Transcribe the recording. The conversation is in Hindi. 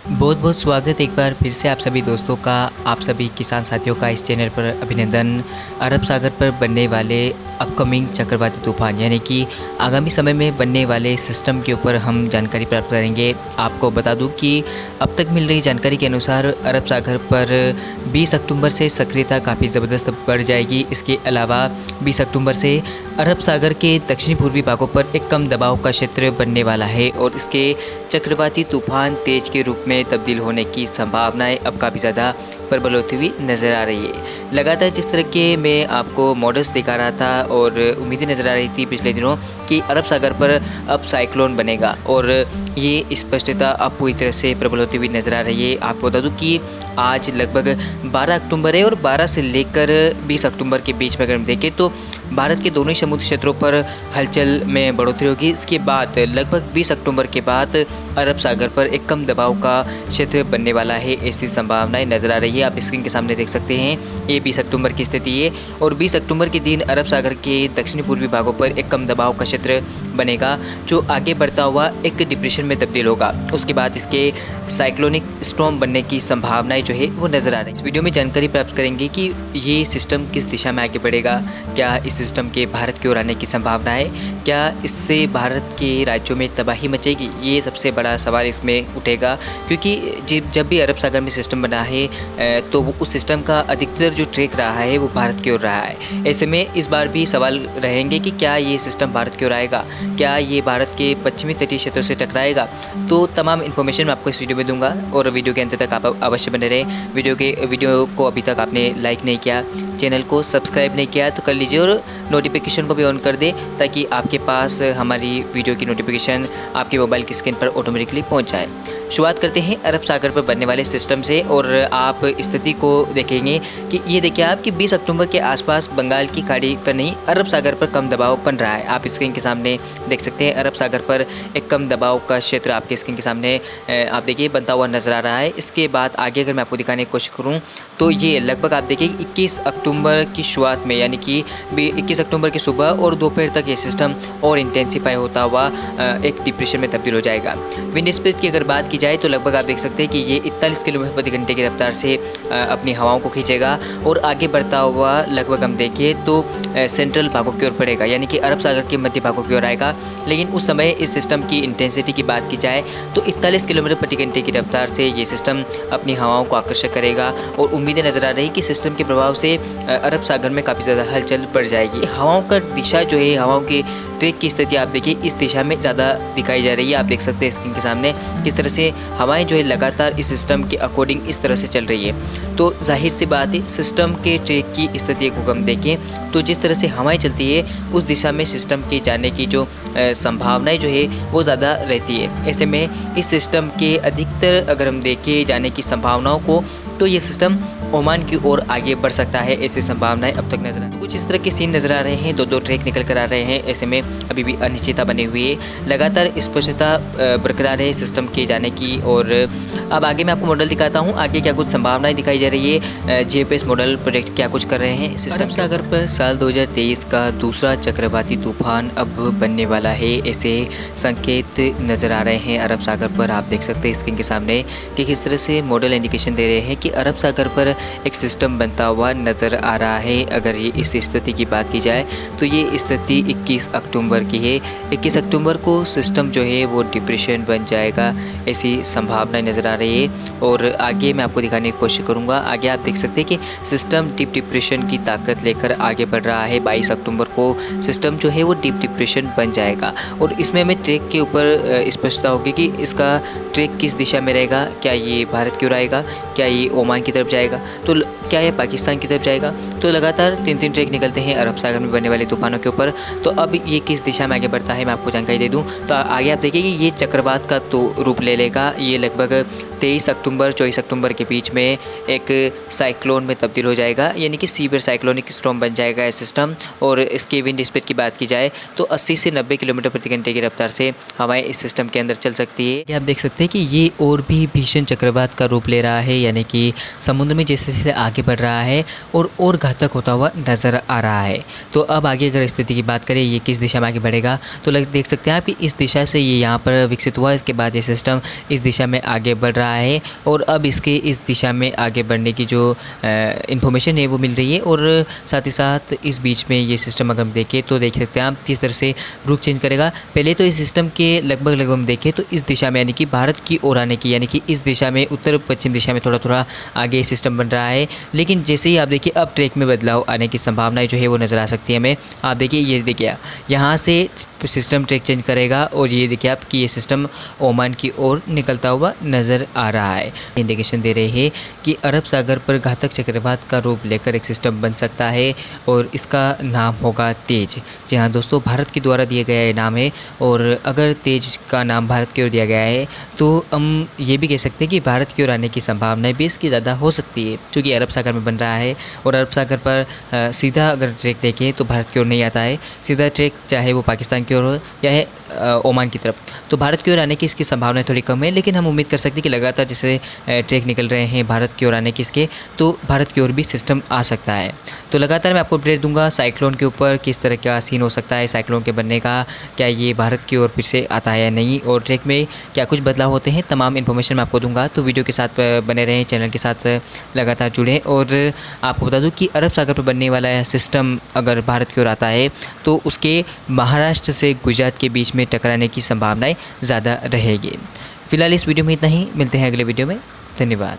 बहुत बहुत स्वागत एक बार फिर से आप सभी दोस्तों का, आप सभी किसान साथियों का इस चैनल पर अभिनंदन। अरब सागर पर बनने वाले अपकमिंग चक्रवाती तूफान यानी कि आगामी समय में बनने वाले सिस्टम के ऊपर हम जानकारी प्राप्त करेंगे। आपको बता दूं कि अब तक मिल रही जानकारी के अनुसार अरब सागर पर 20 अक्टूबर से सक्रियता काफ़ी ज़बरदस्त बढ़ जाएगी। इसके अलावा 20 अक्टूबर से अरब सागर के दक्षिणी पूर्वी भागों पर एक कम दबाव का क्षेत्र बनने वाला है और इसके चक्रवाती तूफान तेज के रूप में तब्दील होने की संभावनाएं अब काफ़ी ज़्यादा प्रबल होती हुई नज़र आ रही है। लगातार जिस तरह के मैं आपको मॉडल्स दिखा रहा था और उम्मीदें नज़र आ रही थी पिछले दिनों कि अरब सागर पर अब साइक्लोन बनेगा और ये स्पष्टता अब पूरी तरह से प्रबल होती हुई नज़र आ रही है। आपको बता दूं कि आज लगभग 12 अक्टूबर है और 12 से लेकर 20 अक्टूबर के बीच में अगर हम देखें तो भारत के दोनों ही समुद्र क्षेत्रों पर हलचल में बढ़ोतरी होगी। इसके बाद लगभग 20 अक्टूबर के बाद अरब सागर पर एक कम दबाव का क्षेत्र बनने वाला है, ऐसी संभावनाएं नज़र आ रही है। आप स्क्रीन के सामने देख सकते हैं ये 20 अक्टूबर की स्थिति है और 20 अक्टूबर के दिन अरब सागर के दक्षिणी पूर्वी भागों पर एक कम दबाव का क्षेत्र बनेगा जो आगे बढ़ता हुआ एक डिप्रेशन में तब्दील होगा। उसके बाद इसके साइक्लोनिक स्टॉर्म बनने की संभावनाएं जो है वो नज़र आ रही है। इस वीडियो में जानकारी प्राप्त करेंगे कि ये सिस्टम किस दिशा में आगे बढ़ेगा, क्या इस सिस्टम के भारत की ओर आने की संभावना है, क्या इससे भारत के राज्यों में तबाही मचेगी, ये सबसे बड़ा सवाल इसमें उठेगा। क्योंकि जब भी अरब सागर में सिस्टम बना है तो वो उस सिस्टम का अधिकतर जो ट्रैक रहा है वो भारत की ओर रहा है। ऐसे में इस बार भी सवाल रहेंगे कि क्या ये सिस्टम भारत की ओर आएगा, क्या ये भारत के पश्चिमी तटीय क्षेत्रों से टकराएगा। तो तमाम इन्फॉर्मेशन मैं आपको इस वीडियो में दूंगा और वीडियो के अंत तक आप अवश्य बने रहें। वीडियो को अभी तक आपने लाइक नहीं किया, चैनल को सब्सक्राइब नहीं किया तो कर लीजिए और नोटिफिकेशन को भी ऑन कर दें ताकि आपके पास हमारी वीडियो की नोटिफिकेशन आपके मोबाइल की स्क्रीन पर ऑटोमेटिकली पहुंच जाए। शुरुआत करते हैं अरब सागर पर बनने वाले सिस्टम से और आप स्थिति को देखेंगे कि ये देखिए आप कि 20 अक्टूबर के आसपास बंगाल की खाड़ी पर नहीं अरब सागर पर कम दबाव बन रहा है। आप स्क्रीन के सामने देख सकते हैं अरब सागर पर एक कम दबाव का क्षेत्र आपके स्क्रीन के सामने आप देखिए बनता हुआ नज़र आ रहा है। इसके बाद आगे अगर मैं आपको दिखाने की कोशिश करूँ तो ये लगभग आप देखिए 21 अक्टूबर की शुरुआत में यानी कि 21 अक्टूबर की सुबह और दोपहर तक ये सिस्टम और इंटेंसिफाई होता हुआ एक डिप्रेशन में तब्दील हो जाएगा। विंड स्पीड की अगर बात की जाए तो लगभग आप देख सकते हैं कि ये 41 किलोमीटर प्रति घंटे की रफ्तार से अपनी हवाओं को खींचेगा और आगे बढ़ता हुआ लगभग हम देखें तो सेंट्रल भागों की ओर पड़ेगा यानी कि अरब सागर के मध्य भागों की ओर आएगा। लेकिन उस समय इस सिस्टम की इंटेंसिटी की बात की जाए तो 41 किलोमीटर प्रति घंटे की रफ्तार से ये सिस्टम अपनी हवाओं को आकर्षित करेगा और उम्मीदें नज़र आ रही कि सिस्टम के प्रभाव से अरब सागर में काफ़ी ज़्यादा हलचल बढ़ जाएगी। हवाओं का दिशा जो है, हवाओं के ट्रैक की स्थिति आप देखिए इस दिशा में ज़्यादा दिखाई जा रही है। आप देख सकते हैं स्क्रीन के सामने किस तरह से हवाएं जो है लगातार इस सिस्टम के अकॉर्डिंग इस तरह से चल रही है। तो जाहिर सी बात है सिस्टम के ट्रैक की स्थिति को हम देखें तो जिस तरह से हवाएं चलती है उस दिशा में सिस्टम के जाने की जो संभावनाएं जो है वो ज़्यादा रहती है। ऐसे में इस सिस्टम के अधिकतर अगर हम देखें जाने की संभावनाओं को तो ये सिस्टम ओमान की ओर आगे बढ़ सकता है, ऐसी संभावनाएं अब तक नजर आ रही है। कुछ इस तरह के सीन नजर आ रहे हैं, दो ट्रैक निकल कर आ रहे हैं। ऐसे में अभी भी अनिश्चितता बनी हुई है, लगातार स्पष्टता बरकरार है सिस्टम के जाने की। और अब आगे मैं आपको मॉडल दिखाता हूँ, आगे क्या कुछ संभावनाएं दिखाई जा रही है। जीपीएस मॉडल प्रोजेक्ट क्या कुछ कर रहे हैं सिस्टम सागर पर। साल 2023 का दूसरा चक्रवाती तूफान अब बनने वाला है, ऐसे संकेत नजर आ रहे हैं अरब सागर पर। आप देख सकते हैं स्क्रीन के सामने कि किस तरह से मॉडल इंडिकेशन दे रहे हैं कि अरब सागर पर एक सिस्टम बनता हुआ नज़र आ रहा है। अगर ये इस स्थिति की बात की जाए तो ये स्थिति 21 अक्टूबर की है। 21 अक्टूबर को सिस्टम जो है वो डिप्रेशन बन जाएगा, ऐसी संभावना नज़र आ रही है। और आगे मैं आपको दिखाने की कोशिश करूँगा। आगे आप देख सकते हैं कि सिस्टम डीप डिप्रेशन की ताकत लेकर आगे बढ़ रहा है। 22 अक्टूबर को सिस्टम जो है वो डीप डिप्रेशन बन जाएगा और इसमें हमें ट्रैक के ऊपर स्पष्टता होगी कि इसका ट्रैक किस दिशा में रहेगा। क्या ये भारत की ओर आएगा, क्या ये ओमान की तरफ जाएगा, तो क्या ये पाकिस्तान की तरफ जाएगा। तो लगातार 3 ट्रैक निकलते हैं अरब सागर में बनने वाले तूफानों के ऊपर। तो अब ये किस दिशा में आगे बढ़ता है मैं आपको जानकारी दे दूं। तो आगे आप देखिए कि ये चक्रवात का तो रूप ले लेगा। ये लगभग 23 अक्टूबर 24 अक्टूबर के बीच में एक साइक्लोन में तब्दील हो जाएगा, यानी कि सीवियर साइक्लोनिक स्टॉर्म बन जाएगा ये सिस्टम। और इसके विंड स्पीड की बात की जाए तो 80 से 90 किलोमीटर प्रति घंटे की रफ्तार से हवाएं इस सिस्टम के अंदर चल सकती है। आप देख सकते हैं कि ये और भी भीषण चक्रवात का रूप ले रहा है, यानी कि समुद्र में जैसे जैसे आगे बढ़ रहा है और घातक होता हुआ नज़र आ रहा है। तो अब आगे अगर स्थिति की बात करें ये किस दिशा में आगे बढ़ेगा, तो देख सकते हैं आप कि इस दिशा से ये यहाँ पर विकसित हुआ, इसके बाद ये सिस्टम इस दिशा में आगे बढ़ रहा है और अब इसके इस दिशा में आगे बढ़ने की जो इन्फॉर्मेशन है वो मिल रही है। और साथ ही साथ इस बीच में ये सिस्टम अगर हम देखें तो देख सकते हैं आप किस तरह से रुख चेंज करेगा। पहले तो इस सिस्टम के लगभग हम देखें तो इस दिशा में, यानी कि भारत की ओर आने की, यानी कि इस दिशा में उत्तर पश्चिम दिशा में थोड़ा थोड़ा आगे सिस्टम बन रहा है। लेकिन जैसे ही आप देखिए अब ट्रैक में बदलाव आने की संभावनाएं जो है वो नज़र आ सकती है हमें। आप देखिए ये देखिए यहाँ से सिस्टम ट्रैक चेंज करेगा और ये देखिए आप कि ये सिस्टम ओमान की ओर निकलता हुआ नज़र आ रहा है। इंडिकेशन दे रहे हैं कि अरब सागर पर घातक चक्रवात का रूप लेकर एक सिस्टम बन सकता है और इसका नाम होगा तेज। जी हाँ दोस्तों, भारत के द्वारा दिया गया ये नाम है और अगर तेज का नाम भारत की ओर दिया गया है तो हम ये भी कह सकते हैं कि भारत की ओर आने की संभावनाएं भी इसकी ज़्यादा हो सकती है, क्योंकि अरब सागर में बन रहा है और अरब सागर पर सीधा अगर ट्रैक देखें तो भारत की ओर नहीं आता है। सीधा ट्रैक चाहे वो पाकिस्तान की ओर हो या है ओमान की तरफ, तो भारत की ओर आने की इसकी संभावनाएं थोड़ी कम है। लेकिन हम उम्मीद कर सकते हैं कि लगातार जैसे ट्रैक निकल रहे हैं भारत की ओर आने की इसके, तो भारत की ओर भी सिस्टम आ सकता है। तो लगातार मैं आपको अपडेट दूंगा साइक्लोन के ऊपर, किस तरह का सीन हो सकता है साइक्लोन के बनने का, क्या ये भारत की ओर फिर से आता है या नहीं, और ट्रैक में क्या कुछ बदलाव होते हैं, तमाम इन्फॉर्मेशन मैं आपको दूंगा। तो वीडियो के साथ बने रहें, चैनल के साथ लगातार जुड़ें। और आपको बता दूँ कि अरब सागर पर बनने वाला सिस्टम अगर भारत की ओर आता है तो उसके महाराष्ट्र से गुजरात के बीच में टकराने की संभावनाएं ज़्यादा रहेगी। फिलहाल इस वीडियो में इतना ही, मिलते हैं अगले वीडियो में। धन्यवाद।